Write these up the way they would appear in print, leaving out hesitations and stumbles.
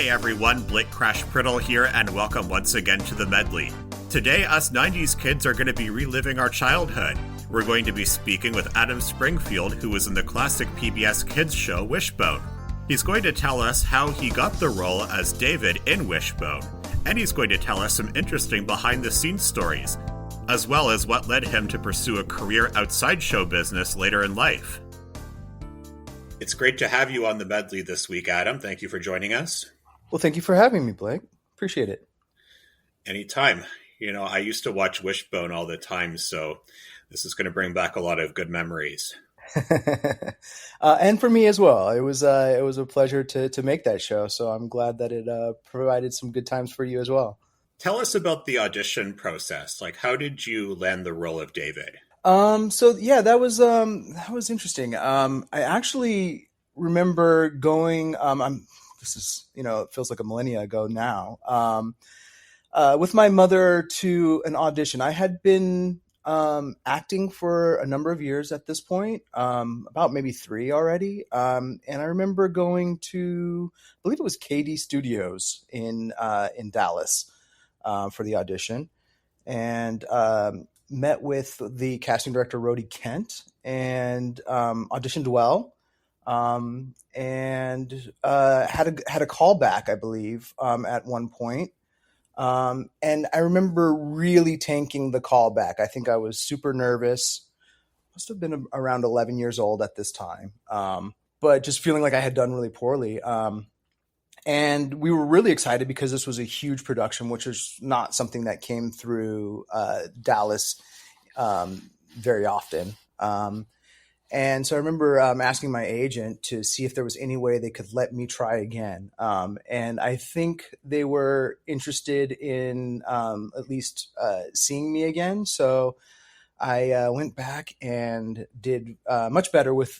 Hey everyone, Blake Crash Priddle here, and welcome once again to the Medley. Today, us 90s kids are going to be reliving our childhood. We're going to be speaking with Adam Springfield, who was in the classic PBS kids show Wishbone. He's going to tell us how he got the role as David in Wishbone, and he's going to tell us some interesting behind-the-scenes stories, as well as what led him to pursue a career outside show business later in life. It's great to have you on the Medley this week, Adam. Thank you for joining us. Well, thank you for having me, Blake. Appreciate it. Anytime. You know, I used to watch Wishbone all the time, so this is going to bring back a lot of good memories. And for me as well. It was a pleasure to make that show, so I'm glad that it provided some good times for you as well. Tell us about the audition process. Like, how did you land the role of David? That was interesting. I actually remember going. This is, it feels like a millennia ago now. With my mother to an audition. I had been acting for a number of years at this point, about maybe 3 already. And I remember going to, I believe it was KD Studios in Dallas for the audition, and met with the casting director, Rhodey Kent, and auditioned well. And had a callback, I believe, at one point. And I remember really tanking the callback. I think I was super nervous. Must have been around 11 years old at this time. But just feeling like I had done really poorly. And we were really excited because this was a huge production, which is not something that came through Dallas very often. And so I remember asking my agent to see if there was any way they could let me try again. And I think they were interested in at least seeing me again. So I went back and did much better with,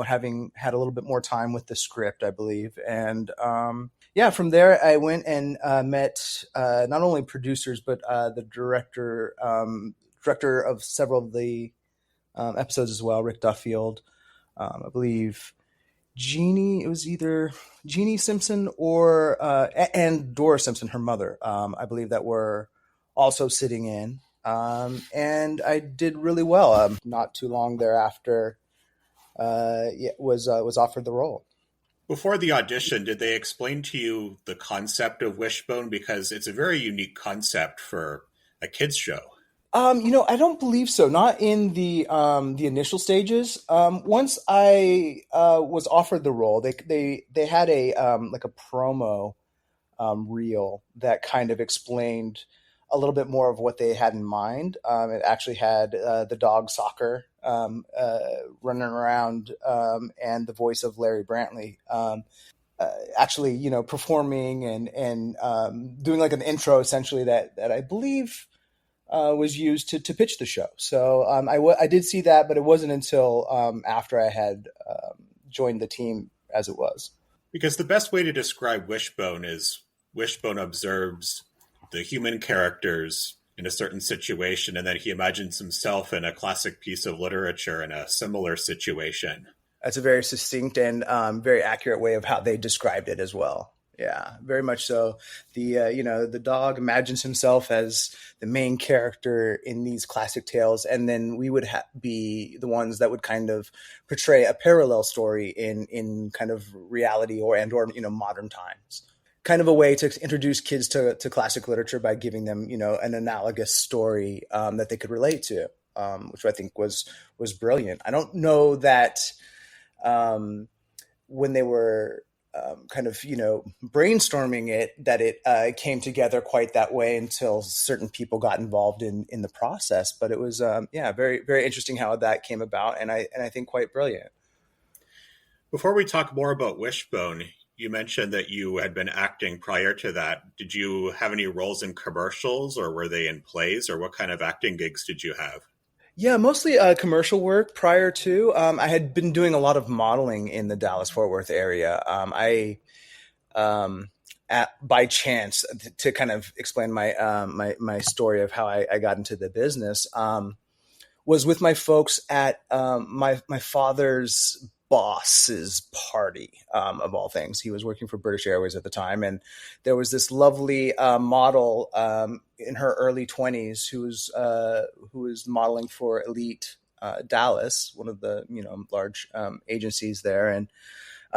having had a little bit more time with the script, I believe. And from there, I went and met not only producers, but the director of several of the episodes as well, Rick Duffield. I believe it was either Jeannie Simpson or and Dora Simpson, her mother, I believe, that were also sitting in. And I did really well. Not too long thereafter, was offered the role. Before the audition, did they explain to you the concept of Wishbone? Because it's a very unique concept for a kids show. I don't believe so. Not in the initial stages. Once I was offered the role, they had a promo reel that kind of explained a little bit more of what they had in mind. It actually had the dog Soccer running around, and the voice of Larry Brantley actually, performing and doing like an intro essentially that I believe was used to pitch the show. So I did see that, but it wasn't until after I had joined the team as it was. Because the best way to describe Wishbone is Wishbone observes the human characters in a certain situation, and then he imagines himself in a classic piece of literature in a similar situation. That's a very succinct and very accurate way of how they described it as well. Yeah, very much so. The dog imagines himself as the main character in these classic tales, and then we would be the ones that would kind of portray a parallel story in kind of reality or modern times. Kind of a way to introduce kids to classic literature by giving them, an analogous story that they could relate to, which I think was brilliant. I don't know that when they were brainstorming it, that it came together quite that way until certain people got involved in the process. But it was, very, very interesting how that came about. And I think quite brilliant. Before we talk more about Wishbone, you mentioned that you had been acting prior to that. Did you have any roles in commercials, or were they in plays, or what kind of acting gigs did you have? Yeah, mostly commercial work prior to. I had been doing a lot of modeling in the Dallas-Fort Worth area. By chance, to kind of explain my story of how I got into the business, was with my folks at my father's boss's party, of all things. He was working for British Airways at the time, and there was this lovely model in her early 20s who was modeling for Elite Dallas, one of the large agencies there, and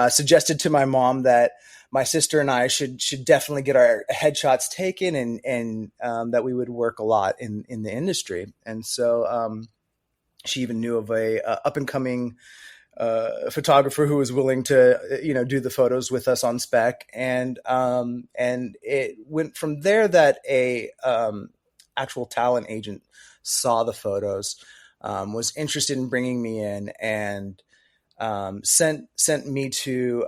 suggested to my mom that my sister and I should definitely get our headshots taken, and that we would work a lot in the industry. And so she even knew of a up and coming photographer who was willing to do the photos with us on spec, and it went from there that a actual talent agent saw the photos, was interested in bringing me in, and sent me to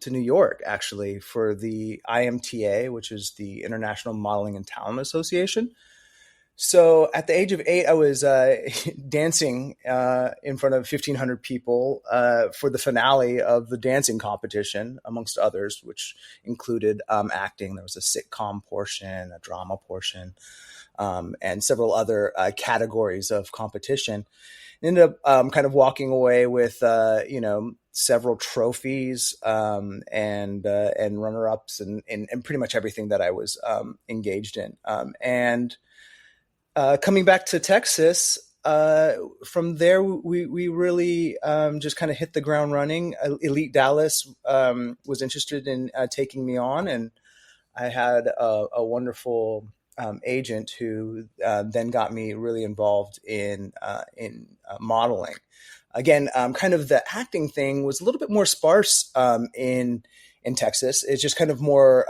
New York, actually, for the IMTA, which is the International Modeling and Talent Association. So at the age of 8, I was dancing in front of 1,500 people for the finale of the dancing competition, amongst others, which included acting. There was a sitcom portion, a drama portion, and several other categories of competition. Ended up kind of walking away with several trophies and runner-ups and pretty much everything that I was engaged in. And coming back to Texas, from there we really just kind of hit the ground running. Elite Dallas was interested in taking me on, and I had a wonderful agent who then got me really involved in modeling. Again, kind of the acting thing was a little bit more sparse in Texas. It's just kind of more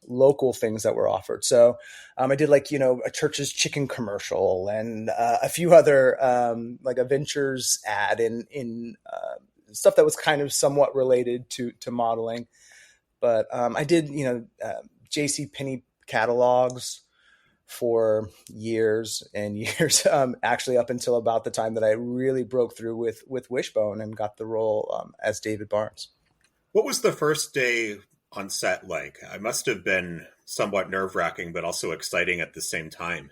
local things that were offered. So I did a Church's Chicken commercial and a few other like a Ventures ad in stuff that was kind of somewhat related to modeling. But I did J.C. Penney catalogs for years and years, actually up until about the time that I really broke through with Wishbone and got the role as David Barnes. What was the first day on set like? I must have been somewhat nerve-wracking, but also exciting at the same time.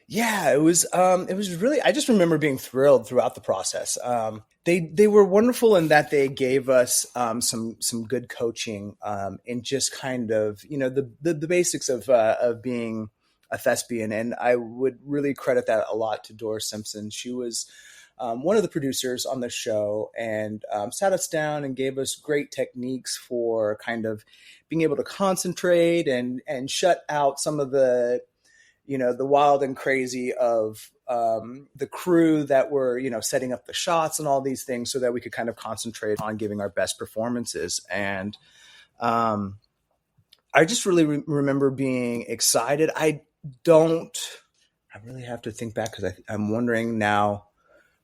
Yeah, it was really, I just remember being thrilled throughout the process. They were wonderful in that they gave us some good coaching in just kind of, the basics of being a thespian. And I would really credit that a lot to Doris Simpson. She was one of the producers on the show, and sat us down and gave us great techniques for kind of being able to concentrate and shut out some of the wild and crazy of the crew that were, setting up the shots and all these things, so that we could kind of concentrate on giving our best performances. And I just really remember being excited. I really have to think back, because I'm wondering now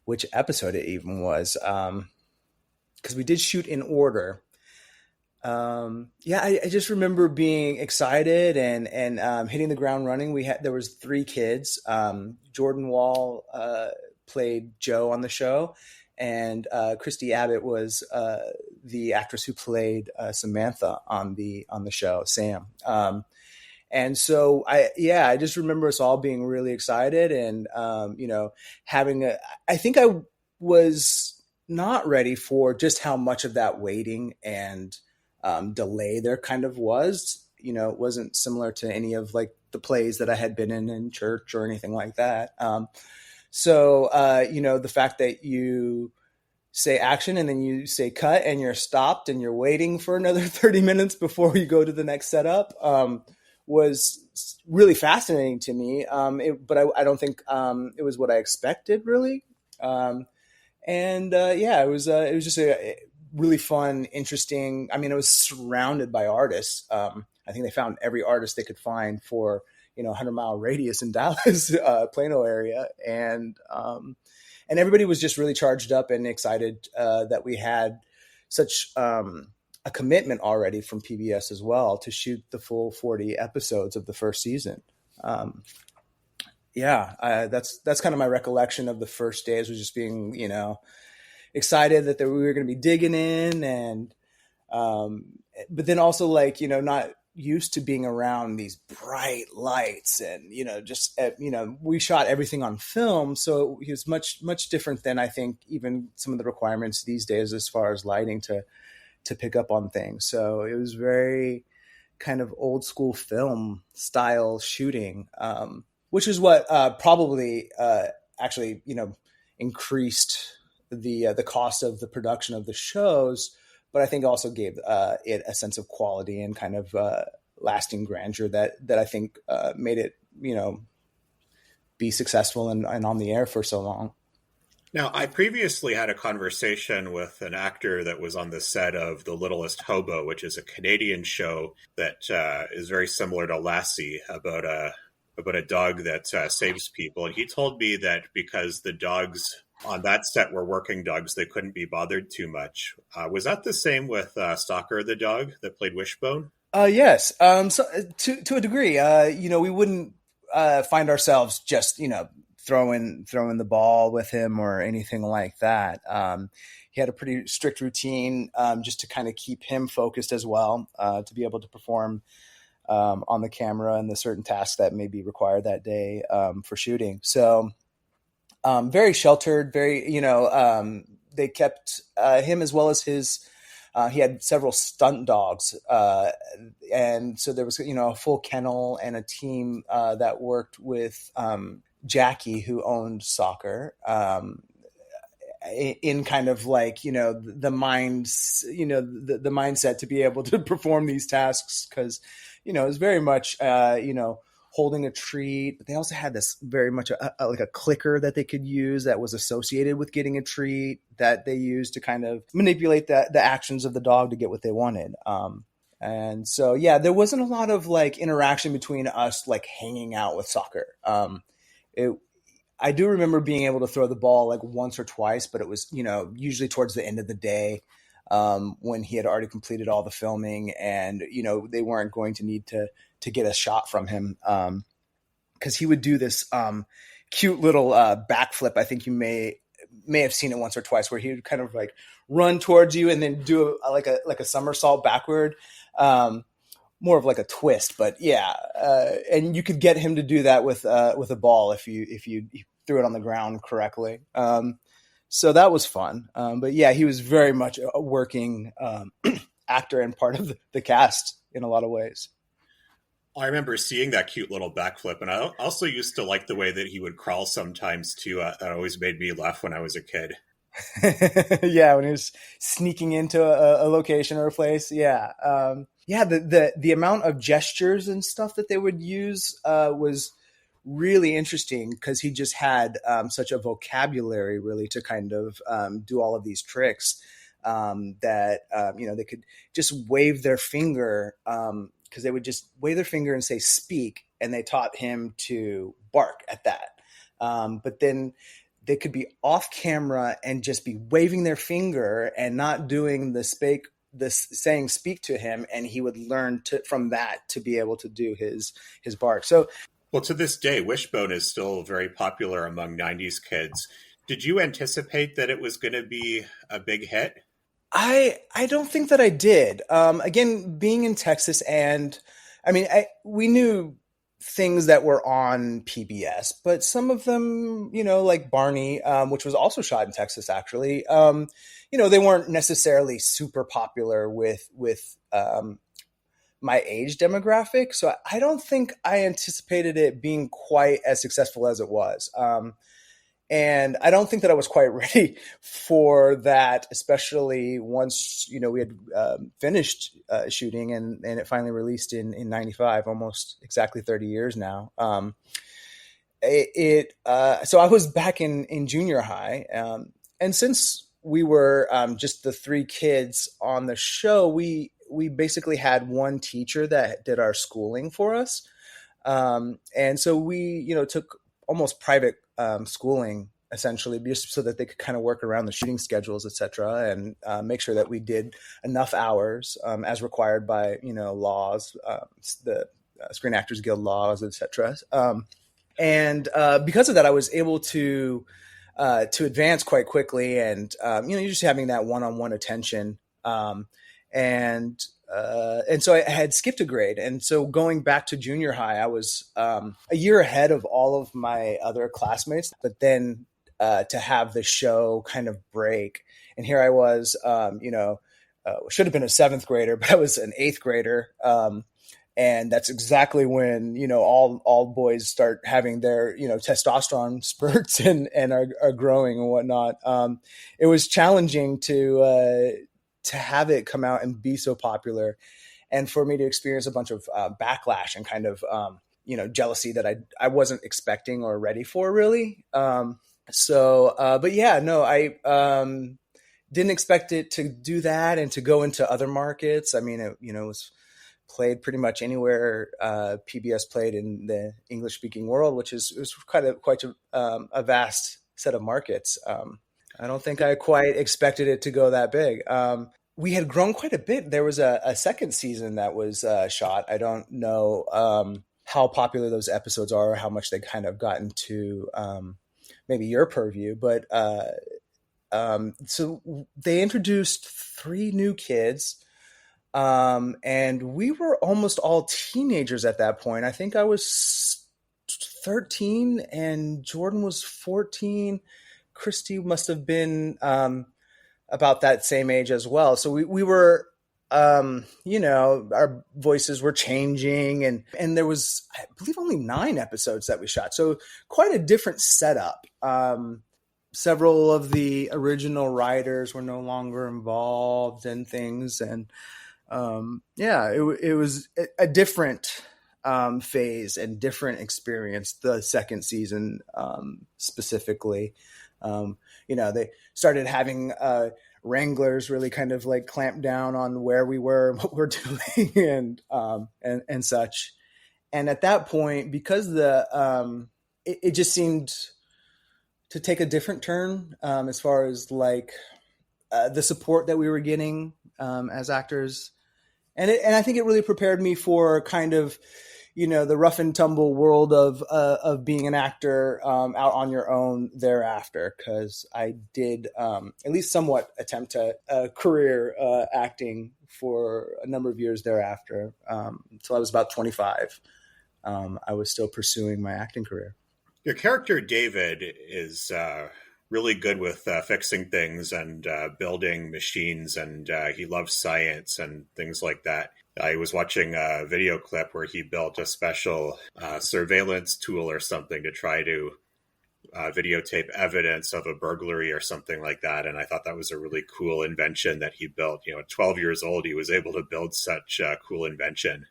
which episode it even was, because we did shoot in order. I just remember being excited and hitting the ground running. There was 3 kids. Jordan Wall played Joe on the show, and Christy Abbott was the actress who played Samantha on the show, Sam. And so I just remember us all being really excited, and I think I was not ready for just how much of that waiting and delay there kind of was. It wasn't similar to any of like the plays that I had been in church or anything like that. So the fact that you say action and then you say cut and you're stopped and you're waiting for another 30 minutes before you go to the next setup was really fascinating to me. But I don't think it was what I expected, really. It was just a really fun, interesting. I mean, I was surrounded by artists. I think they found every artist they could find for 100-mile radius in Dallas, Plano area, and everybody was just really charged up and excited that we had such a commitment already from PBS as well to shoot the full 40 episodes of the first season. That's kind of my recollection of the first days, was just being excited that we were going to be digging in, and but then also not used to being around these bright lights and just we shot everything on film, so it was much different than I think even some of the requirements these days as far as lighting to pick up on things. So it was very kind of old school film style shooting, which is what probably actually increased the cost of the production of the shows, but I think also gave it a sense of quality and kind of lasting grandeur that I think made it be successful and on the air for so long. Now, I previously had a conversation with an actor that was on the set of The Littlest Hobo, which is a Canadian show that is very similar to Lassie, about a dog that saves people. And he told me that because the dogs on that set were working dogs, they couldn't be bothered too much. Was that the same with Stalker the dog that played Wishbone? Yes. So to a degree, we wouldn't find ourselves just throwing the ball with him or anything like that. He had a pretty strict routine just to kind of keep him focused as well, to be able to perform on the camera and the certain tasks that may be required that day for shooting. So very sheltered, very, they kept him as well as his, he had several stunt dogs. And so there was, a full kennel and a team that worked with Jackie, who owned Soccer, in kind of like, the minds, the mindset to be able to perform these tasks. Cause, it was very much, holding a treat, but they also had this very much like a clicker that they could use that was associated with getting a treat that they used to kind of manipulate the actions of the dog to get what they wanted. And so, yeah, there wasn't a lot of like interaction between us, like hanging out with Soccer. I do remember being able to throw the ball like once or twice, but it was, usually towards the end of the day, when he had already completed all the filming and, they weren't going to need to get a shot from him. Cause he would do this, cute little, backflip. I think you may have seen it once or twice, where he would kind of like run towards you and then do like a somersault backward. More of like a twist, but yeah. And you could get him to do that with a ball if you threw it on the ground correctly. So that was fun. But yeah, he was very much a working actor and part of the cast in a lot of ways. I remember seeing that cute little backflip, and I also used to like the way that he would crawl sometimes too. That always made me laugh when I was a kid. Yeah, when he was sneaking into a location or a place. Yeah. Yeah, the amount of gestures and stuff that they would use was really interesting, because he just had such a vocabulary really to kind of do all of these tricks, that they could just wave their finger, because they would just wave their finger and say speak, and they taught him to bark at that. But then they could be off camera and just be waving their finger and not doing saying speak to him, and he would learn from that to be able to do his bark. So, well, to this day, Wishbone is still very popular among 90s kids. Did you anticipate that it was going to be a big hit? I don't think that I did. Again, being in Texas, and I mean, we knew things that were on PBS, but some of them, like Barney, which was also shot in Texas, actually, they weren't necessarily super popular with my age demographic. So I don't think I anticipated it being quite as successful as it was. And I don't think that I was quite ready for that, especially once, we had finished shooting and it finally released in 95, almost exactly 30 years now. So I was back in junior high. And since we were just the three kids on the show, we basically had one teacher that did our schooling for us. And so we, took almost private schooling, essentially, just so that they could kind of work around the shooting schedules, et cetera, and make sure that we did enough hours as required by, laws, the Screen Actors Guild laws, et cetera. And because of that, I was able to advance quite quickly, and you're just having that one-on-one attention. and so I had skipped a grade. And so going back to junior high, I was a year ahead of all of my other classmates. But then to have the show kind of break, and here I was, should have been a seventh grader, but I was an eighth grader. And that's exactly when, all boys start having their, testosterone spurts and are growing and whatnot. It was challenging to have it come out and be so popular, and for me to experience a bunch of backlash and kind of, jealousy that I wasn't expecting or ready for, really. But yeah, no, I didn't expect it to do that and to go into other markets. I mean, it was played pretty much anywhere PBS played in the English speaking world, which was quite a vast set of markets. I don't think I quite expected it to go that big. We had grown quite a bit. There was a second season that was shot. I don't know how popular those episodes are or how much they kind of got into maybe your purview, but so they introduced 3 new kids. And we were almost all teenagers at that point. I think I was 13 and Jordan was 14. Christy must have been about that same age as well. So we were, our voices were changing, and there was, I believe, only 9 episodes that we shot. So quite a different setup. Several of the original writers were no longer involved in things, and it was a different phase and different experience. The second season specifically, they started having wranglers really kind of like clamp down on where we were and what we're doing and such. And at that point, because it just seemed to take a different turn as far as like the support that we were getting as actors. And I think it really prepared me for kind of, the rough and tumble world of being an actor out on your own thereafter. Because I did at least somewhat attempt a career acting for a number of years thereafter. Until I was about 25. I was still pursuing my acting career. Your character, David, is really good with fixing things and building machines, and he loves science and things like that. I was watching a video clip where he built a special surveillance tool or something to try to videotape evidence of a burglary or something like that. And I thought that was a really cool invention that he built. At 12 years old, he was able to build such a cool invention.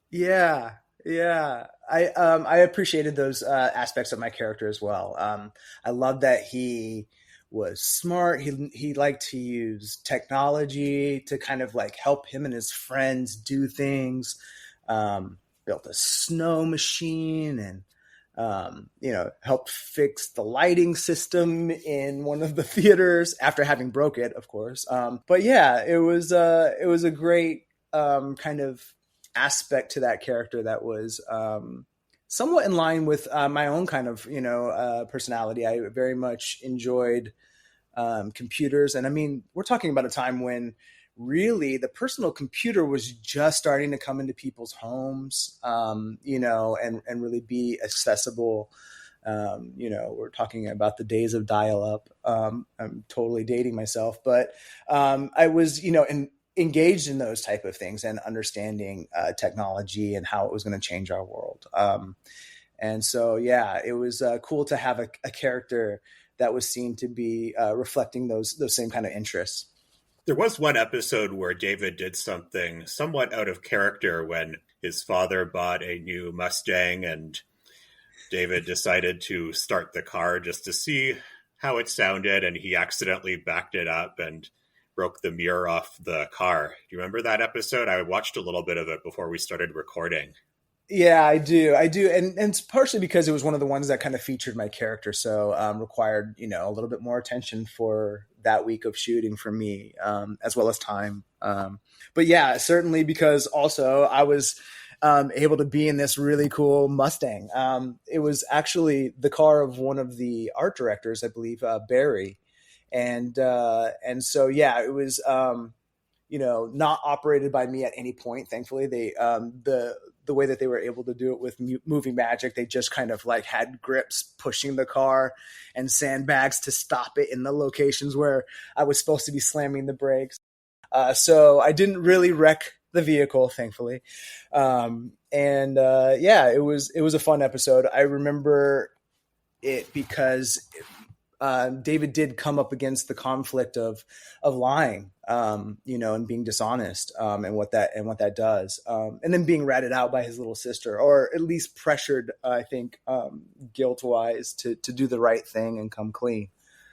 Yeah. Yeah, I appreciated those aspects of my character as well. I love that he was smart. He liked to use technology to kind of like help him and his friends do things. Built a snow machine and helped fix the lighting system in one of the theaters after having broke it, of course. But yeah, it was a great kind of aspect to that character that was somewhat in line with my own kind of personality. I very much enjoyed computers, and I mean, we're talking about a time when really the personal computer was just starting to come into people's homes, and really be accessible. We're talking about the days of dial-up. I'm totally dating myself, but I was engaged in those type of things and understanding technology and how it was going to change our world. And so, yeah, it was cool to have a character that was seen to be reflecting those same kind of interests. There was one episode where David did something somewhat out of character when his father bought a new Mustang and David decided to start the car just to see how it sounded, and he accidentally backed it up and broke the mirror off the car. Do you remember that episode? I watched a little bit of it before we started recording. Yeah, I do. And it's partially because it was one of the ones that kind of featured my character. So required, a little bit more attention for that week of shooting for me, as well as time. But yeah, certainly because also I was able to be in this really cool Mustang. It was actually the car of one of the art directors, I believe, Barry. And so, yeah, it was not operated by me at any point. Thankfully, the way that they were able to do it with movie magic, they just kind of like had grips pushing the car and sandbags to stop it in the locations where I was supposed to be slamming the brakes. So I didn't really wreck the vehicle, thankfully. And yeah, it was a fun episode. I remember it because David did come up against the conflict of lying, and being dishonest, and what that does, and then being ratted out by his little sister, or at least pressured, I think, guilt wise, to do the right thing and come clean.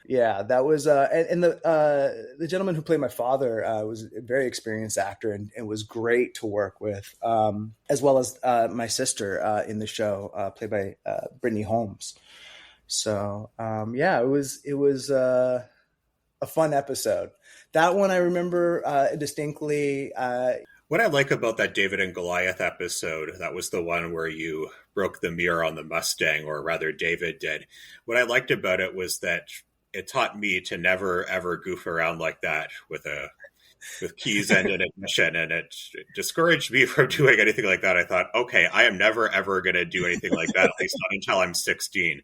Yeah, that was and the gentleman who played my father was a very experienced actor, and was great to work with, as well as my sister in the show, played by Brittany Holmes. So yeah, it was a fun episode. That one I remember distinctly. What I like about that David and Goliath episode, that was the one where you broke the mirror on the Mustang, or rather David did. What I liked about it was that it taught me to never ever goof around like that with keys and an ignition, and it discouraged me from doing anything like that. I thought, okay, I am never ever going to do anything like that, at least not until I'm 16.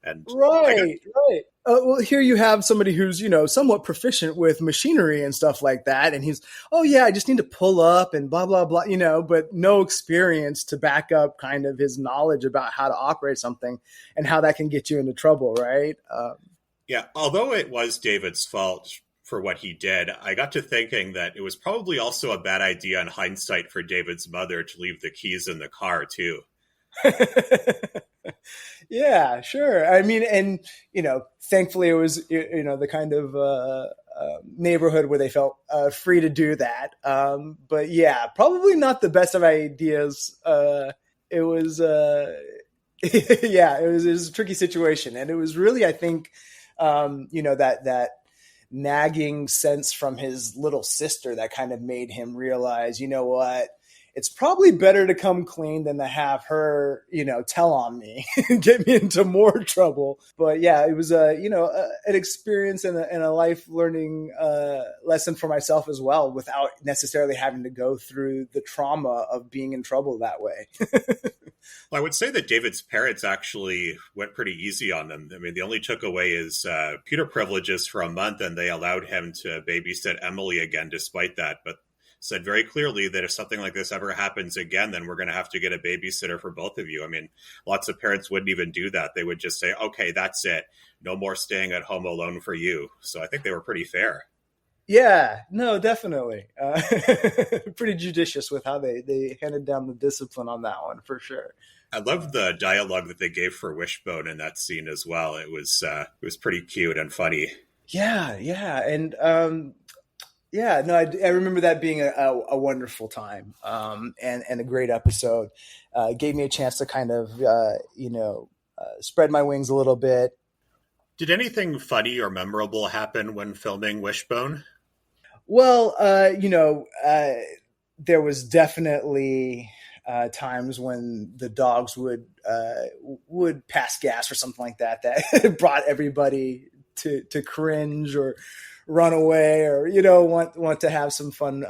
And Right, right. Well, here you have somebody who's, somewhat proficient with machinery and stuff like that. And he's, oh, yeah, I just need to pull up and blah, blah, blah, but no experience to back up kind of his knowledge about how to operate something and how that can get you into trouble, right? Yeah, although it was David's fault for what he did, I got to thinking that it was probably also a bad idea in hindsight for David's mother to leave the keys in the car, too. Yeah, sure. I mean, and thankfully it was the kind of neighborhood where they felt free to do that. But yeah, probably not the best of ideas. It was yeah, it was a tricky situation, and it was really, I think, that nagging sense from his little sister that kind of made him realize, you know what, it's probably better to come clean than to have her, tell on me and get me into more trouble. But yeah, it was an experience and a life learning lesson for myself as well, without necessarily having to go through the trauma of being in trouble that way. Well, I would say that David's parents actually went pretty easy on them. I mean, they only took away his computer privileges for a month, and they allowed him to babysit Emily again despite that. But said very clearly that if something like this ever happens again, then we're going to have to get a babysitter for both of you. I mean, lots of parents wouldn't even do that. They would just say, okay, that's it. No more staying at home alone for you. So I think they were pretty fair. Yeah, no, definitely. Pretty judicious with how they handed down the discipline on that one, for sure. I loved the dialogue that they gave for Wishbone in that scene as well. It was pretty cute and funny. Yeah, yeah. And yeah, no, I remember that being a wonderful time, and a great episode. It gave me a chance to kind of, spread my wings a little bit. Did anything funny or memorable happen when filming Wishbone? Well, there was definitely times when the dogs would pass gas or something like that that brought everybody to cringe or run away, or want to have some fun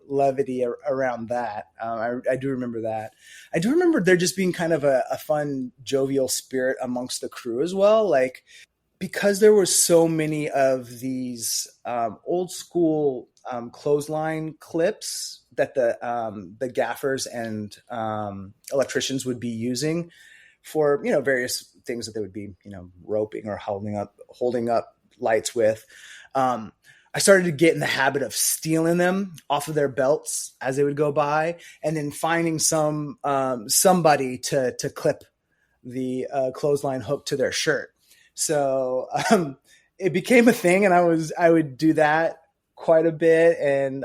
levity around that. I do remember that. I do remember there just being kind of a fun, jovial spirit amongst the crew as well. Like, because there were so many of these old school clothesline clips that the gaffers and electricians would be using for various things that they would be roping or holding up lights with. I started to get in the habit of stealing them off of their belts as they would go by, and then finding somebody to clip the clothesline hook to their shirt. So it became a thing, and I would do that quite a bit. And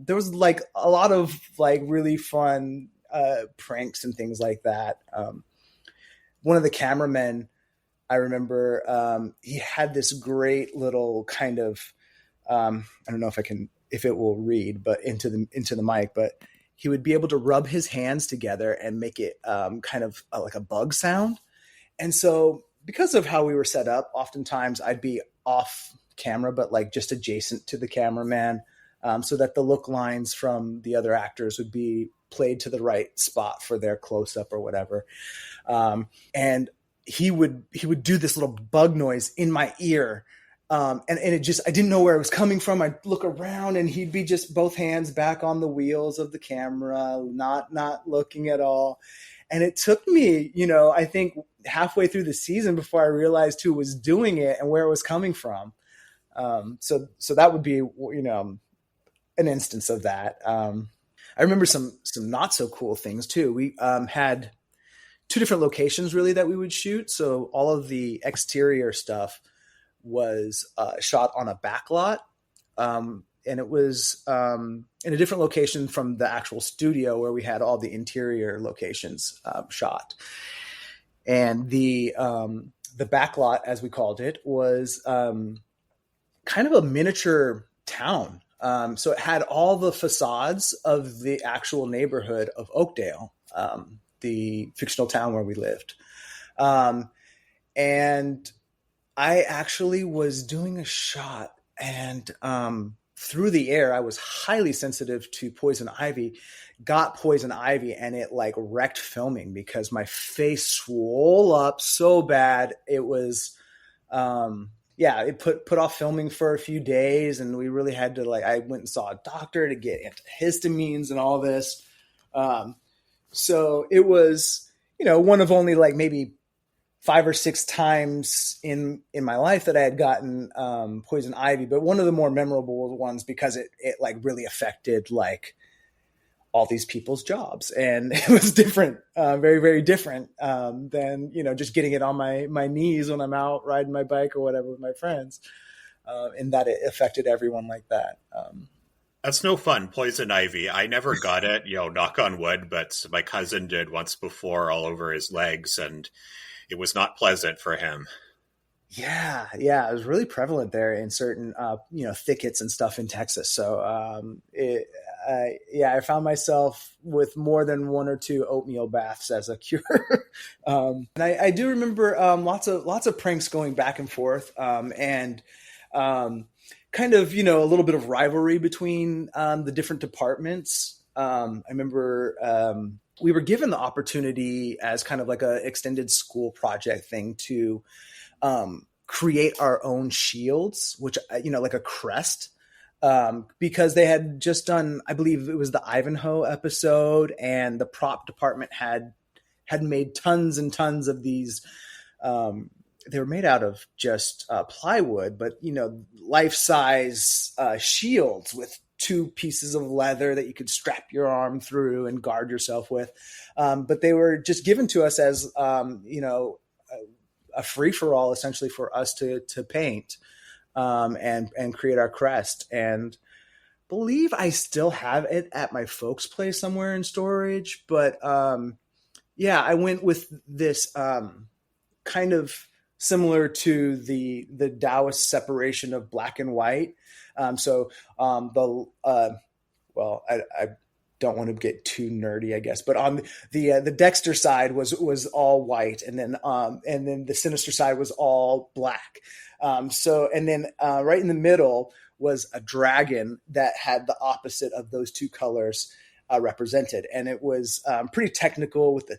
there was like a lot of like really fun pranks and things like that. One of the cameramen, I remember, he had this great little kind of, I don't know if it will read, but into the mic, but he would be able to rub his hands together and make it kind of like a bug sound. And so, because of how we were set up, oftentimes I'd be off camera, but like just adjacent to the cameraman, so that the look lines from the other actors would be played to the right spot for their close up or whatever. And he would do this little bug noise in my ear. And it just, I didn't know where it was coming from. I'd look around and he'd be just both hands back on the wheels of the camera, not looking at all. And it took me, I think halfway through the season before I realized who was doing it and where it was coming from. So that would be, an instance of that. I remember some not so cool things too. We had two different locations really that we would shoot. So all of the exterior stuff was shot on a back lot. And it was in a different location from the actual studio where we had all the interior locations shot. And the back lot, as we called it, was kind of a miniature town. So it had all the facades of the actual neighborhood of Oakdale, the fictional town where we lived. And I actually was doing a shot, and through the air, I was highly sensitive to poison ivy, got poison ivy, and it like wrecked filming because my face swole up so bad. It was, it put off filming for a few days, and we really had to I went and saw a doctor to get antihistamines and all this. So it was, one of only maybe 5 or 6 times in my life that I had gotten poison ivy, but one of the more memorable ones because it really affected all these people's jobs, and it was different, very, very different than just getting it on my knees when I'm out riding my bike or whatever with my friends, and that it affected everyone like that. That's no fun, poison ivy. I never got it, knock on wood, but my cousin did once before, all over his legs, and it was not pleasant for him. Yeah. It was really prevalent there in certain, thickets and stuff in Texas. So, I found myself with more than 1 or 2 oatmeal baths as a cure. And I do remember lots of pranks going back and forth, and kind of, a little bit of rivalry between the different departments. I remember we were given the opportunity as kind of like a extended school project thing to create our own shields, which, like a crest, because they had just done, I believe it was the Ivanhoe episode, and the prop department had made tons and tons of these. They were made out of just plywood, but, life-size shields with 2 pieces of leather that you could strap your arm through and guard yourself with. But they were just given to us as, a free-for-all essentially for us to paint and create our crest. And believe I still have it at my folks' place somewhere in storage. But I went with this kind of similar to the Taoist separation of black and white. I don't want to get too nerdy, I guess, but on the Dexter side was all white, and then the Sinister side was all black. And then right in the middle was a dragon that had the opposite of those 2 colors represented, and it was pretty technical with the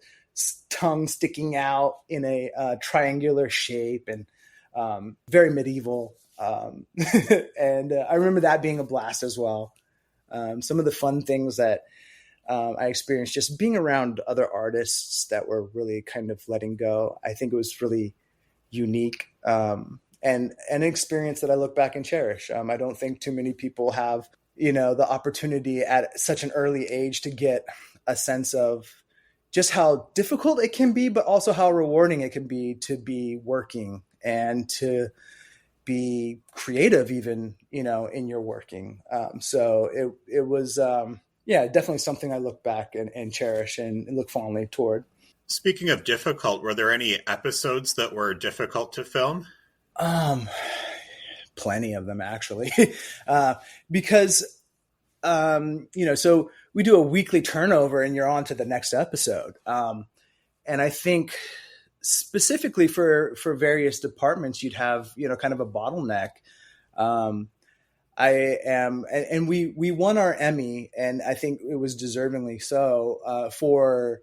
tongue sticking out in a triangular shape, and very medieval. And I remember that being a blast as well. Some of the fun things that I experienced just being around other artists that were really kind of letting go. I think it was really unique, and an experience that I look back and cherish. I don't think too many people have, the opportunity at such an early age to get a sense of just how difficult it can be, but also how rewarding it can be to be working and to be creative even, in your working. So it was, definitely something I look back and cherish and look fondly toward. Speaking of difficult, were there any episodes that were difficult to film? Plenty of them actually, because, so we do a weekly turnover and you're on to the next episode. And I think specifically for various departments, you'd have, kind of a bottleneck. I am, and we won our Emmy, and I think it was deservingly so, for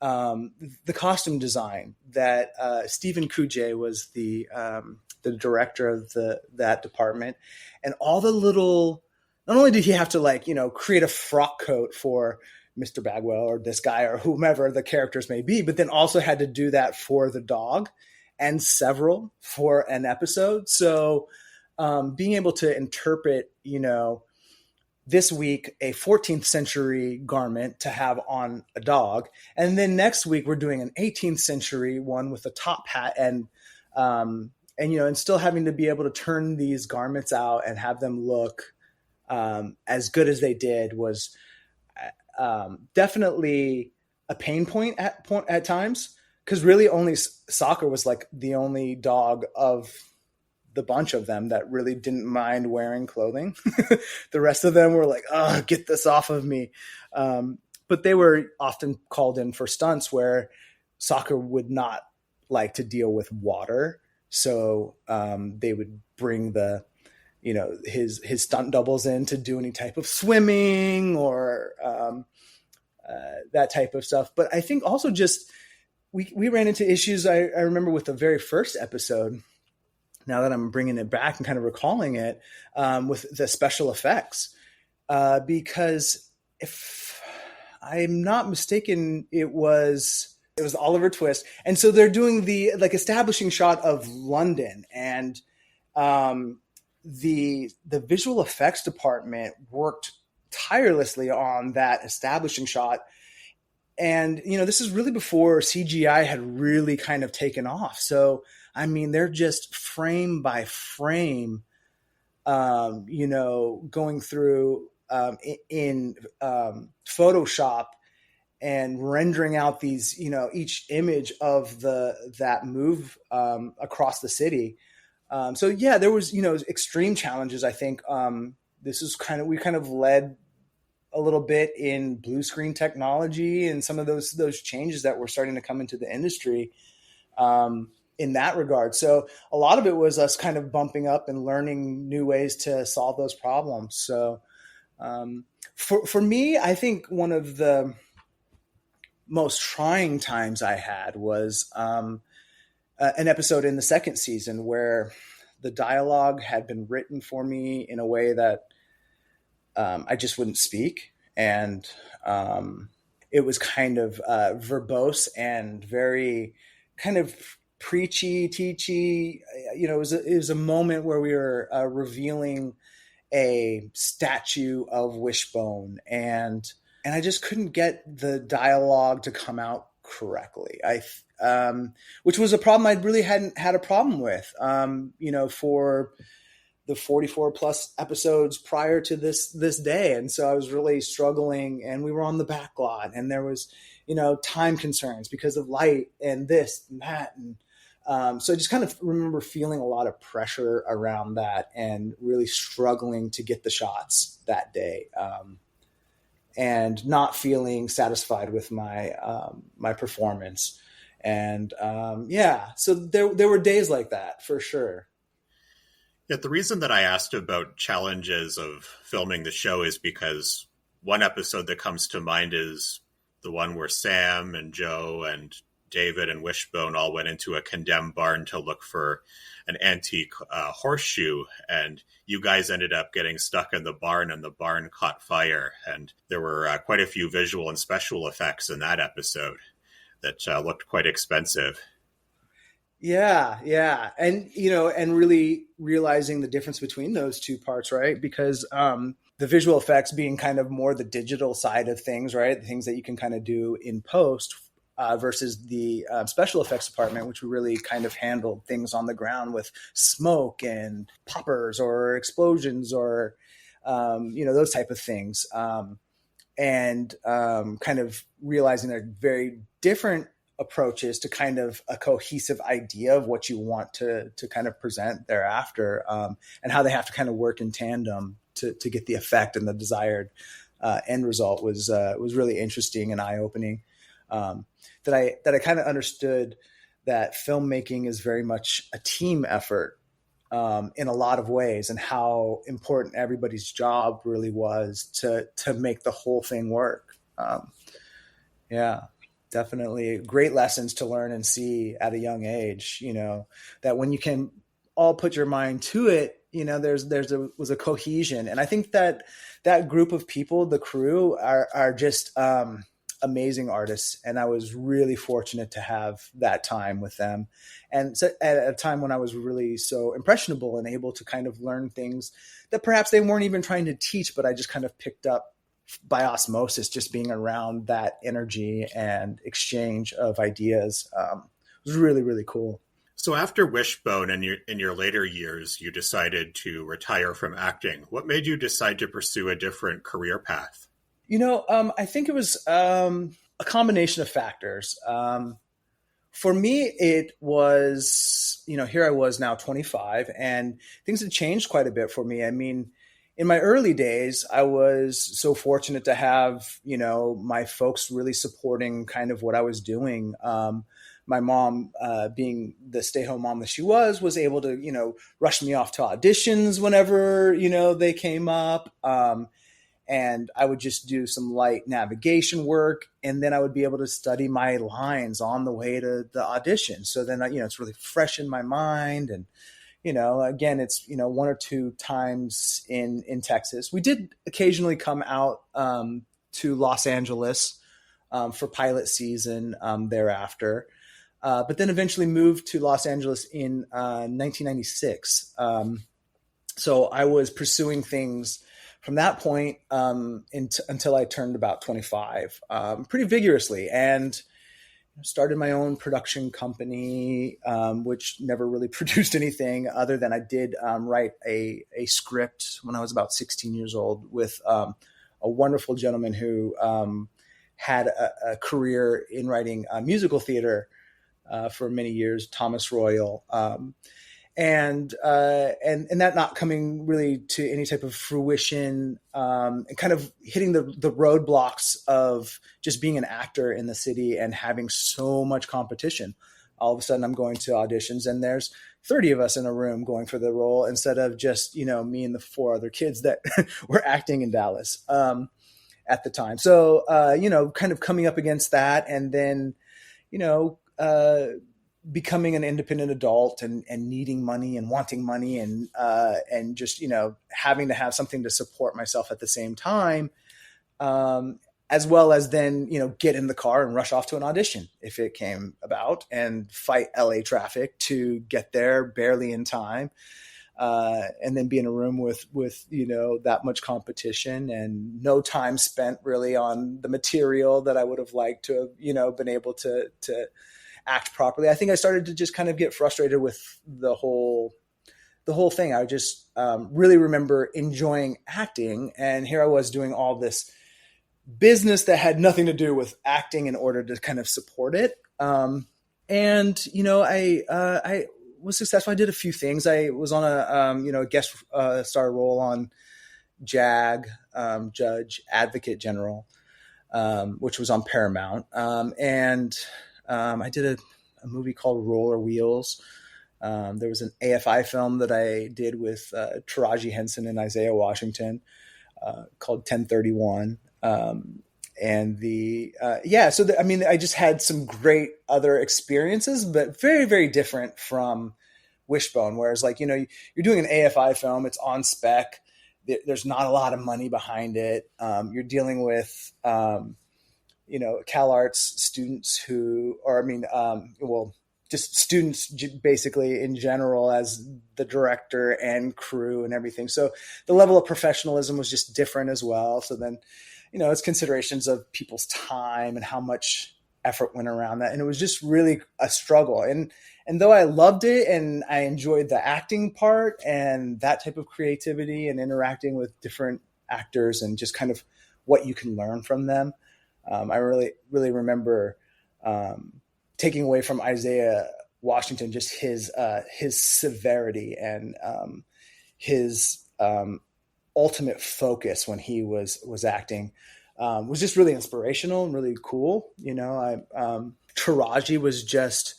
the costume design. That Stephen Kujay was the director of that department, and all the little. Not only did he have to create a frock coat for Mr. Bagwell or this guy or whomever the characters may be, but then also had to do that for the dog and several for an episode. So being able to interpret, this week a 14th century garment to have on a dog, and then next week we're doing an 18th century one with a top hat, and still having to be able to turn these garments out and have them look as good as they did was definitely a pain point at times, because really only Soccer was like the only dog of the bunch of them that really didn't mind wearing clothing. The rest of them were like, oh, get this off of me. But they were often called in for stunts where Soccer would not like to deal with water. So they would bring his stunt doubles in to do any type of swimming or that type of stuff. But I think also just we ran into issues. I remember with the very first episode, now that I'm bringing it back and kind of recalling it, with the special effects, because if I'm not mistaken, it was Oliver Twist. And so they're doing the establishing shot of London, and the visual effects department worked tirelessly on that establishing shot. And, this is really before CGI had really kind of taken off. So, I mean, they're just frame by frame, going through in Photoshop and rendering out these, each image of that move across the city. So yeah, there was, extreme challenges. I think we kind of led a little bit in blue screen technology and some of those changes that were starting to come into the industry in that regard. So a lot of it was us kind of bumping up and learning new ways to solve those problems. So for me, I think one of the most trying times I had was an episode in the second season where the dialogue had been written for me in a way that I just wouldn't speak. And it was kind of verbose and very kind of preachy, teachy. It was a moment where we were revealing a statue of Wishbone, and I just couldn't get the dialogue to come out correctly. Which was a problem I really hadn't had a problem with, for the 44 plus episodes prior to this day. And so I was really struggling, and we were on the back lot, and there was, time concerns because of light and this and that. And so I just kind of remember feeling a lot of pressure around that and really struggling to get the shots that day. And not feeling satisfied with my performance. And so there were days like that for sure. Yeah, the reason that I asked about challenges of filming the show is because one episode that comes to mind is the one where Sam and Joe and David and Wishbone all went into a condemned barn to look for an antique horseshoe, and you guys ended up getting stuck in the barn, and the barn caught fire. And there were quite a few visual and special effects in that episode that looked quite expensive. Yeah. And, and really realizing the difference between those two parts, right? Because the visual effects being kind of more the digital side of things, right? The things that you can kind of do in post versus the special effects department, which really kind of handled things on the ground with smoke and poppers or explosions or, those type of things. And kind of realizing they're very different approaches to kind of a cohesive idea of what you want to kind of present thereafter, and how they have to kind of work in tandem to get the effect and the desired end result was really interesting and eye-opening. That I kind of understood that filmmaking is very much a team effort, in a lot of ways, and how important everybody's job really was to make the whole thing work. Yeah, definitely great lessons to learn and see at a young age. That when you can all put your mind to it, was a cohesion, and I think that that group of people, the crew, are just amazing artists, and I was really fortunate to have that time with them, and so at a time when I was really so impressionable and able to kind of learn things that perhaps they weren't even trying to teach, but I just kind of picked up by osmosis, just being around that energy and exchange of ideas. It was really, really cool. So after Wishbone and in your later years, you decided to retire from acting. What made you decide to pursue a different career path? I think it was a combination of factors. For me, it was, here I was now 25, and things had changed quite a bit for me. I mean, in my early days, I was so fortunate to have, my folks really supporting kind of what I was doing. My mom, being the stay-home mom that she was able to, rush me off to auditions whenever, they came up. And I would just do some light navigation work, and then I would be able to study my lines on the way to the audition. So then, it's really fresh in my mind. And, again, it's, one or two times in Texas. We did occasionally come out to Los Angeles for pilot season thereafter. But then eventually moved to Los Angeles in 1996. So I was pursuing things from that point until I turned about 25, pretty vigorously, and started my own production company, which never really produced anything other than I did write a script when I was about 16 years old with a wonderful gentleman who had a career in writing musical theater for many years, Thomas Royal. And that not coming really to any type of fruition, and kind of hitting the roadblocks of just being an actor in the city and having so much competition. All of a sudden I'm going to auditions and there's 30 of us in a room going for the role instead of just, me and the four other kids that were acting in Dallas at the time. So, kind of coming up against that, and then, becoming an independent adult and needing money and wanting money and just, having to have something to support myself at the same time, as well as then, get in the car and rush off to an audition if it came about, and fight LA traffic to get there barely in time. And then be in a room with, that much competition and no time spent really on the material that I would have liked to have, been able to act properly. I think I started to just kind of get frustrated with the whole thing. I just really remember enjoying acting, and here I was doing all this business that had nothing to do with acting in order to kind of support it. I was successful. I did a few things. I was on a guest star role on JAG, Judge Advocate General, which was on Paramount, and I did a movie called Roller Wheels. There was an AFI film that I did with Taraji Henson and Isaiah Washington called 1031. I just had some great other experiences, but very, very different from Wishbone. Whereas you're doing an AFI film, it's on spec. There's not a lot of money behind it. You're dealing with, CalArts students just students basically in general as the director and crew and everything. So the level of professionalism was just different as well. So then, it's considerations of people's time and how much effort went around that. And it was just really a struggle. And though I loved it and I enjoyed the acting part and that type of creativity and interacting with different actors and just kind of what you can learn from them, I really, really remember taking away from Isaiah Washington just his severity and his ultimate focus when he was acting was just really inspirational and really cool. Taraji was just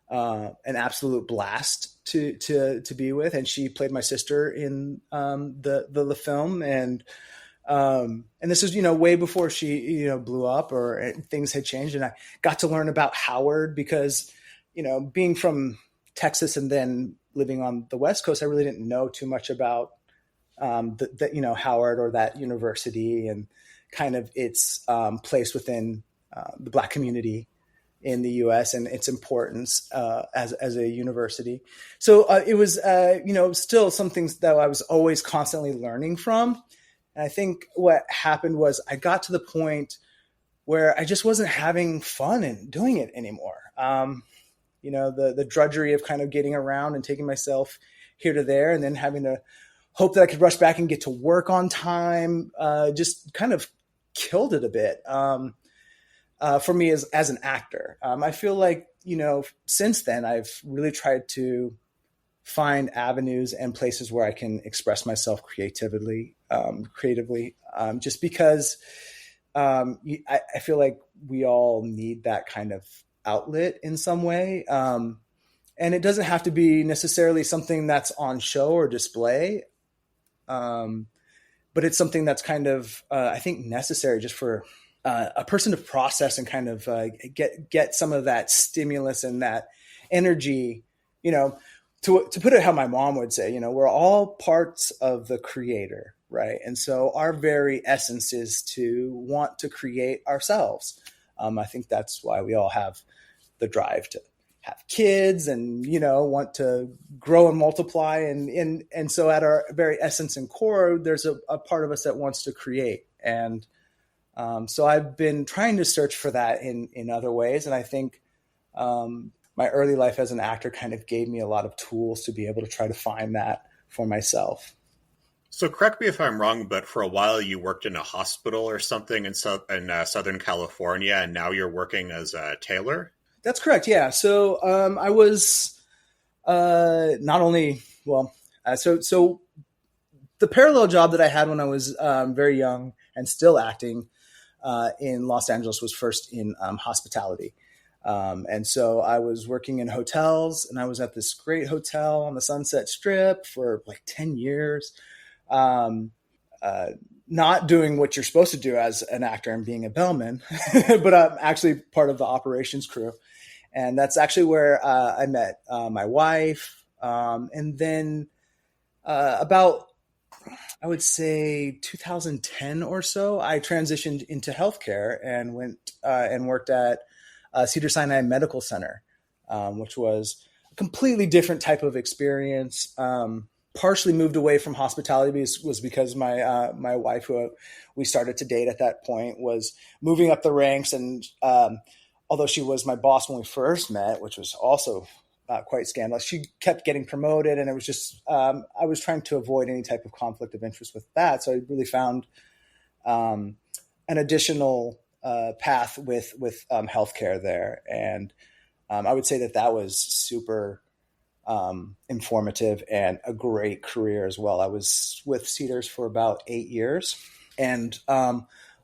an absolute blast to be with, and she played my sister in the film, and this is, way before she, blew up or things had changed. And I got to learn about Howard because, being from Texas and then living on the West Coast, I really didn't know too much about Howard or that university and kind of its place within the Black community in the U.S. and its importance as a university. So it was, still some things that I was always constantly learning from. And I think what happened was I got to the point where I just wasn't having fun and doing it anymore. The drudgery of kind of getting around and taking myself here to there and then having to hope that I could rush back and get to work on time just kind of killed it a bit for me as an actor. I feel like, since then I've really tried to find avenues and places where I can express myself creatively, just because I feel like we all need that kind of outlet in some way. And it doesn't have to be necessarily something that's on show or display. But it's something that's kind of, I think, necessary just for a person to process and kind of get some of that stimulus and that energy, to put it how my mom would say, we're all parts of the creator, right? And so our very essence is to want to create ourselves. I think that's why we all have the drive to have kids and, want to grow and multiply. And so at our very essence and core, there's a part of us that wants to create. And so I've been trying to search for that in other ways. And I think my early life as an actor kind of gave me a lot of tools to be able to try to find that for myself. So correct me if I'm wrong, but for a while you worked in a hospital or something in Southern California, and now you're working as a tailor? That's correct, yeah. So I was not only, so the parallel job that I had when I was very young and still acting in Los Angeles was first in hospitality. And so I was working in hotels, and I was at this great hotel on the Sunset Strip for like 10 years, not doing what you're supposed to do as an actor and being a bellman, but I'm actually part of the operations crew. And that's actually where I met my wife. And then about, I would say 2010 or so, I transitioned into healthcare and went and worked at Cedars-Sinai Medical Center, which was a completely different type of experience. Partially moved away from hospitality was because my wife, who we started to date at that point, was moving up the ranks. And although she was my boss when we first met, which was also quite scandalous, she kept getting promoted. And it was just, I was trying to avoid any type of conflict of interest with that. So I really found an additional path with healthcare there. And I would say that was super informative and a great career as well. I was with Cedars for about 8 years and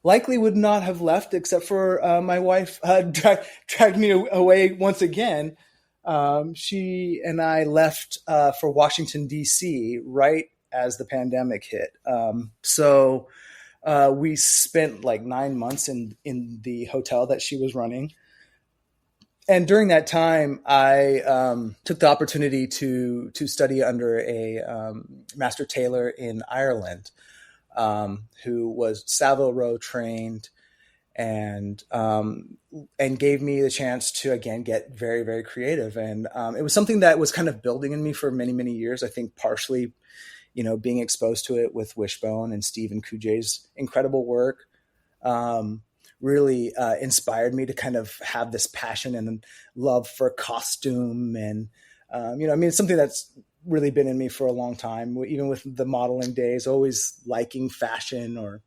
likely would not have left except for my wife dragged me away once again. She and I left for Washington, D.C. right as the pandemic hit. So we spent like 9 months in the hotel that she was running. And during that time, I took the opportunity to study under a master tailor in Ireland, who was Savile Row trained, and gave me the chance to again get very, very creative. And it was something that was kind of building in me for many, many years. I think partially, being exposed to it with Wishbone and Stephen Kujay's incredible work. Really inspired me to kind of have this passion and love for costume. And, it's something that's really been in me for a long time, even with the modeling days, always liking fashion or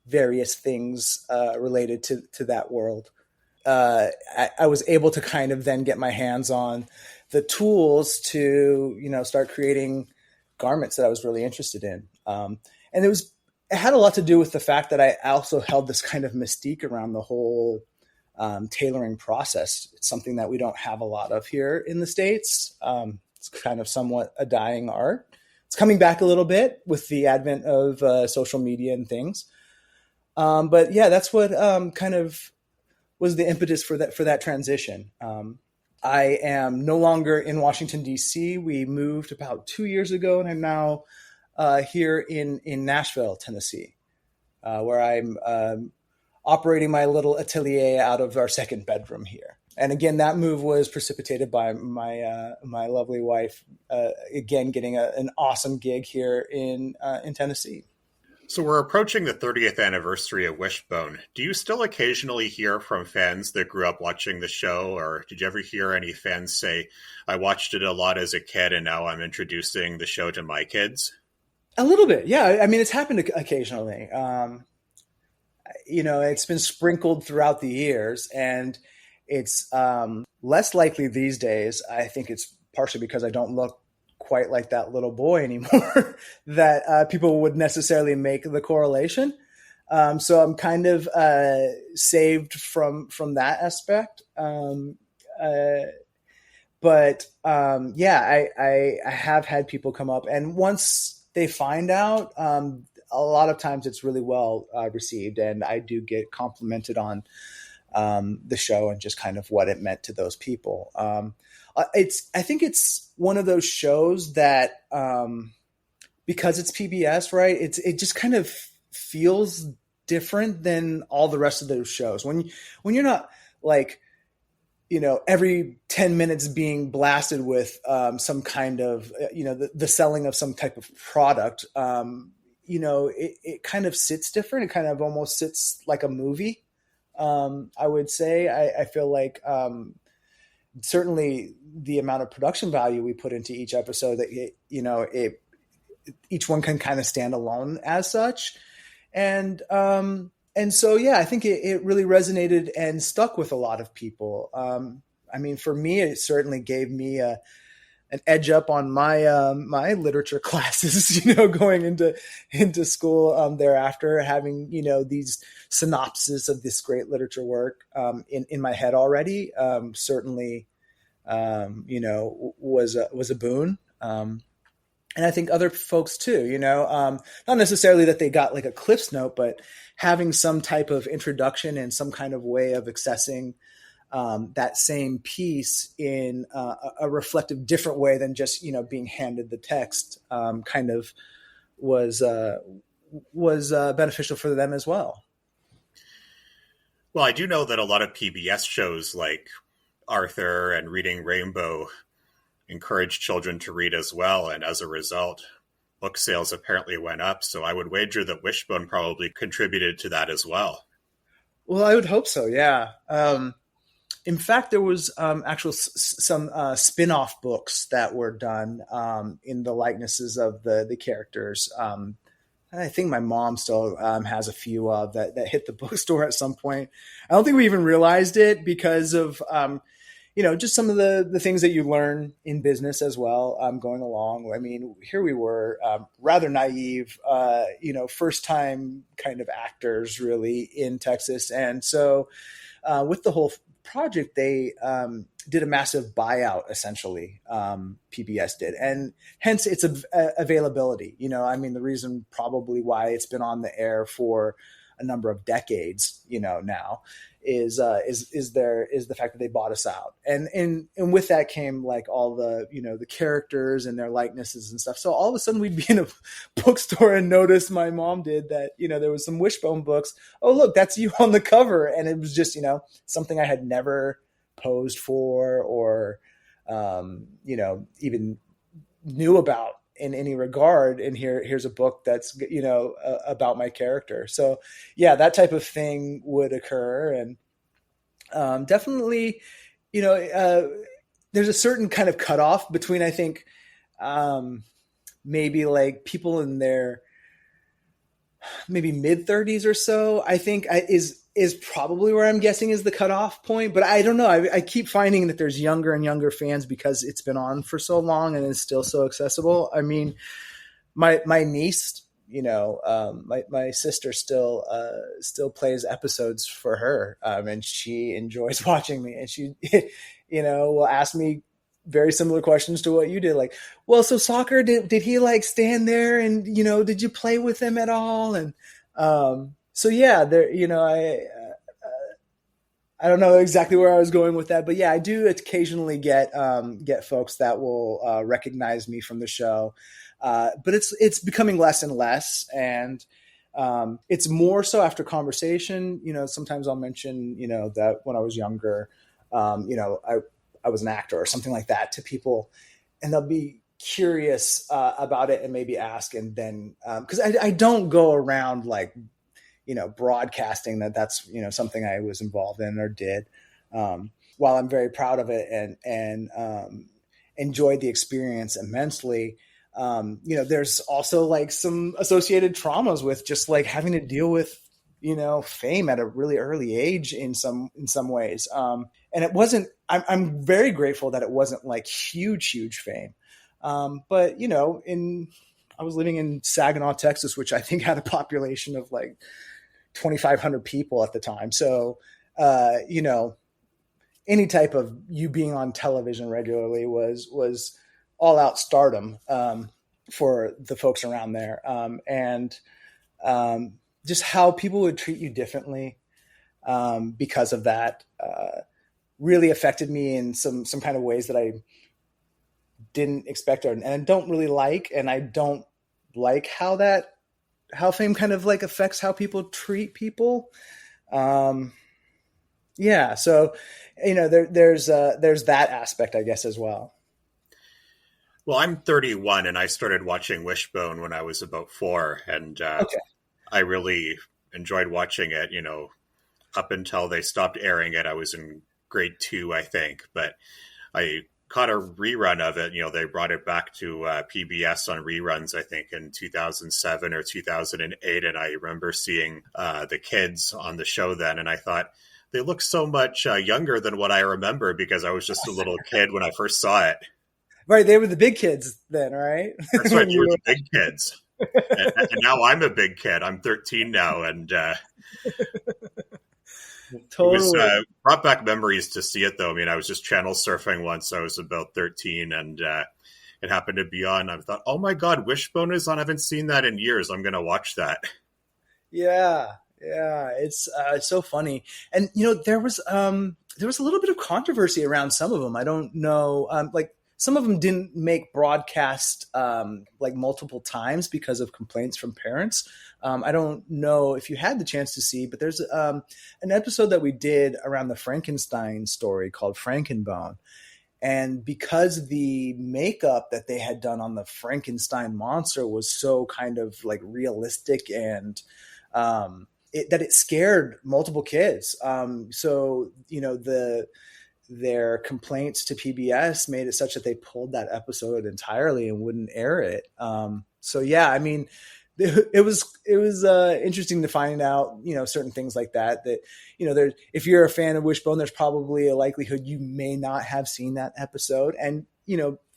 various things related to that world. I was able to kind of then get my hands on the tools to, start creating garments that I was really interested in. And it had a lot to do with the fact that I also held this kind of mystique around the whole tailoring process. It's something that we don't have a lot of here in the States. It's kind of somewhat a dying art. It's coming back a little bit with the advent of social media and things. But yeah, that's what kind of was the impetus for that transition. I am no longer in Washington, D.C. We moved about 2 years ago, and I'm now here in Nashville, Tennessee, where I'm operating my little atelier out of our second bedroom here. And again, that move was precipitated by my lovely wife, again, getting an awesome gig here in Tennessee. So we're approaching the 30th anniversary of Wishbone. Do you still occasionally hear from fans that grew up watching the show, or did you ever hear any fans say, I watched it a lot as a kid and now I'm introducing the show to my kids? A little bit, yeah. I mean, it's happened occasionally. It's been sprinkled throughout the years, and it's less likely these days. I think it's partially because I don't look quite like that little boy anymore that people would necessarily make the correlation. So I'm kind of saved from that aspect. But I have had people come up, and once they find out, a lot of times it's really well received, and I do get complimented on the show and just kind of what it meant to those people. I think it's one of those shows that because it's PBS, right? It just kind of feels different than all the rest of those shows. When you're not like, every 10 minutes being blasted with some kind of, the selling of some type of product, it kind of sits different. It kind of almost sits like a movie. I would say. I feel like certainly the amount of production value we put into each episode, that each one can kind of stand alone as such. And so, yeah, I think it really resonated and stuck with a lot of people. I mean, for me, it certainly gave me an edge up on my my literature classes, going into school thereafter, having these synopses of this great literature work in my head already. Certainly, was a boon. And I think other folks too, not necessarily that they got like a Cliff's Note, but having some type of introduction and some kind of way of accessing that same piece in a reflective, different way than just being handed the text, kind of was beneficial for them as well. Well, I do know that a lot of PBS shows like Arthur and Reading Rainbow encourage children to read as well, and as a result, book sales apparently went up. So I would wager that Wishbone probably contributed to that as well. Well, I would hope so. Yeah. In fact, there was some spin-off books that were done in the likenesses of the characters. I think my mom still has a few that hit the bookstore at some point. I don't think we even realized it because of just some of the things that you learn in business as well going along. I mean, here we were rather naive, first time kind of actors really in Texas. And so with the whole project, they did a massive buyout, essentially, PBS did. And hence its availability. The reason probably why it's been on the air for a number of decades, now is the fact that they bought us out. And with that came like all the, the characters and their likenesses and stuff. So all of a sudden we'd be in a bookstore and notice, my mom did, that, there was some Wishbone books. Oh, look, that's you on the cover. And it was just, something I had never posed for or, even knew about in any regard. And here's a book that's, about my character. So yeah, that type of thing would occur. And definitely, there's a certain kind of cutoff between, I think, maybe like people in their maybe mid 30s or so, I think is probably where I'm guessing is the cutoff point. But I don't know. I keep finding that there's younger and younger fans because it's been on for so long and is still so accessible. I mean, my niece, my sister still plays episodes for her, and she enjoys watching me, and she, will ask me very similar questions to what you did. Like, well, so soccer, did he like stand there and, did you play with him at all? And so yeah, there, I don't know exactly where I was going with that, but yeah, I do occasionally get folks that will recognize me from the show, but it's becoming less and less, and it's more so after conversation. Sometimes I'll mention that when I was younger, I was an actor or something like that to people, and they'll be curious about it and maybe ask, and then because I don't go around like broadcasting that's something I was involved in or did. While I'm very proud of it and enjoyed the experience immensely, there's also like some associated traumas with just like having to deal with fame at a really early age in some ways. And it wasn't. I'm very grateful that it wasn't like huge fame. But I was living in Saginaw, Texas, which I think had a population of like 2,500 people at the time. So, any type of you being on television regularly was all out stardom for the folks around there. And just how people would treat you differently because of that really affected me in some kind of ways that I didn't expect and don't really like. And I don't like how fame kind of like affects how people treat people. Yeah. So, there's that aspect, I guess, as well. Well, I'm 31 and I started watching Wishbone when I was about 4. And Okay. I really enjoyed watching it, up until they stopped airing it. I was in grade 2, I think. But I caught a rerun of it. They brought it back to PBS on reruns, I think, in 2007 or 2008. And I remember seeing the kids on the show then. And I thought, they look so much younger than what I remember because I was just a little kid when I first saw it. Right. They were the big kids then, right? That's right. They were the big kids. And now I'm a big kid. I'm 13 now. And Totally. it was brought back memories to see it, though. I mean, I was just channel surfing once. I was about 13 and it happened to be on. I thought, oh my God, Wishbone is on. I haven't seen that in years. I'm going to watch that. Yeah. Yeah. It's so funny. And, there was a little bit of controversy around some of them. I don't know. Like some of them didn't make broadcast like multiple times because of complaints from parents. I don't know if you had the chance to see, but there's an episode that we did around the Frankenstein story called Frankenbone. And because the makeup that they had done on the Frankenstein monster was so kind of like realistic and that it scared multiple kids. So, their complaints to PBS made it such that they pulled that episode entirely and wouldn't air it. So yeah, I mean, it was interesting to find out, certain things like that, there, if you're a fan of Wishbone, there's probably a likelihood you may not have seen that episode. And,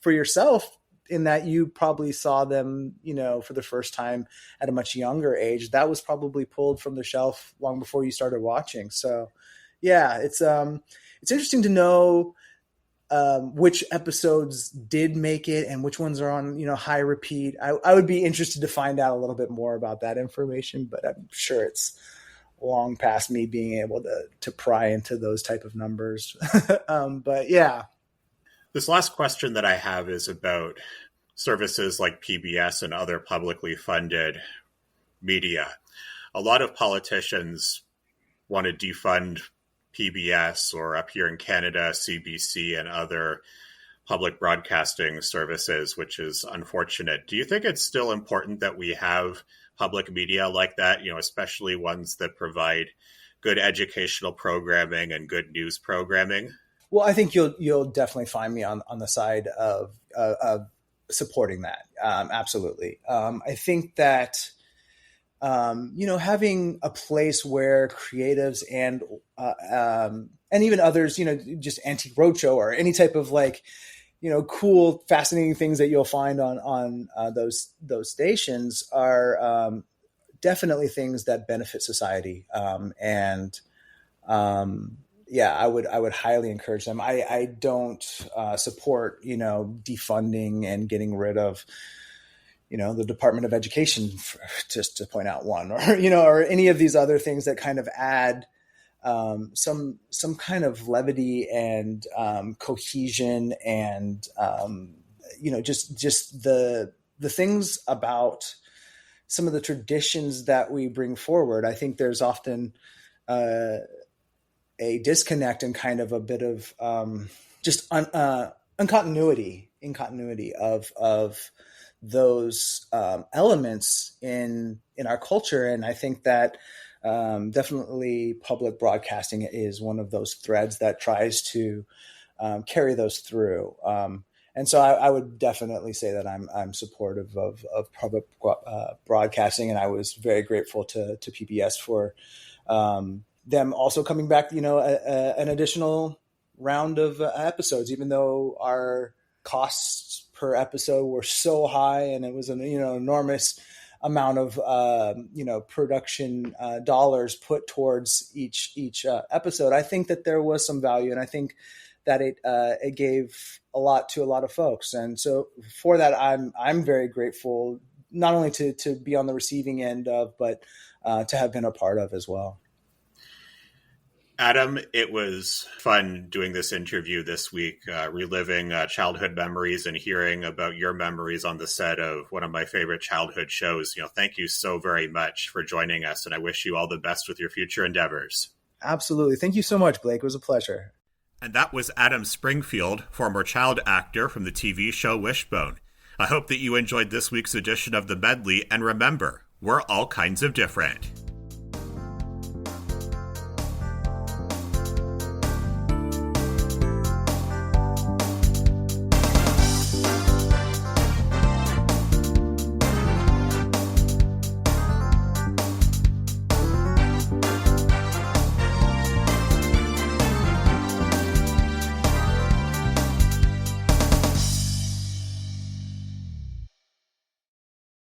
for yourself, in that you probably saw them, for the first time at a much younger age, that was probably pulled from the shelf long before you started watching. So yeah, it's interesting to know which episodes did make it and which ones are on, high repeat. I would be interested to find out a little bit more about that information, but I'm sure it's long past me being able to pry into those type of numbers. But yeah. This last question that I have is about services like PBS and other publicly funded media. A lot of politicians want to defund PBS, or up here in Canada, CBC and other public broadcasting services, which is unfortunate. Do you think it's still important that we have public media like that, especially ones that provide good educational programming and good news programming? Well, I think you'll definitely find me on the side of supporting that. Absolutely. I think that having a place where creatives and even others, just Antique Roadshow or any type of like, cool, fascinating things that you'll find on those stations are definitely things that benefit society. And yeah, I would highly encourage them. I don't support, defunding and getting rid of, the Department of Education, just to point out one, or or any of these other things that kind of add some kind of levity and cohesion and just the things about some of the traditions that we bring forward. I think there's often a disconnect and kind of a bit of just incontinuity of those elements in our culture. And I think that definitely public broadcasting is one of those threads that tries to carry those through. And so I would definitely say that I'm supportive of public broadcasting, and I was very grateful to PBS for them also coming back, an additional round of episodes, even though our costs per episode were so high, and it was an enormous amount of production dollars put towards each episode. I think that there was some value, and I think that it gave a lot to a lot of folks. And so for that, I'm very grateful, not only to be on the receiving end of, but to have been a part of as well. Adam, it was fun doing this interview this week, reliving childhood memories and hearing about your memories on the set of one of my favorite childhood shows. Thank you so very much for joining us, and I wish you all the best with your future endeavors. Absolutely. Thank you so much, Blake. It was a pleasure. And that was Adam Springfield, former child actor from the TV show Wishbone. I hope that you enjoyed this week's edition of The Medley, and remember, we're all kinds of different.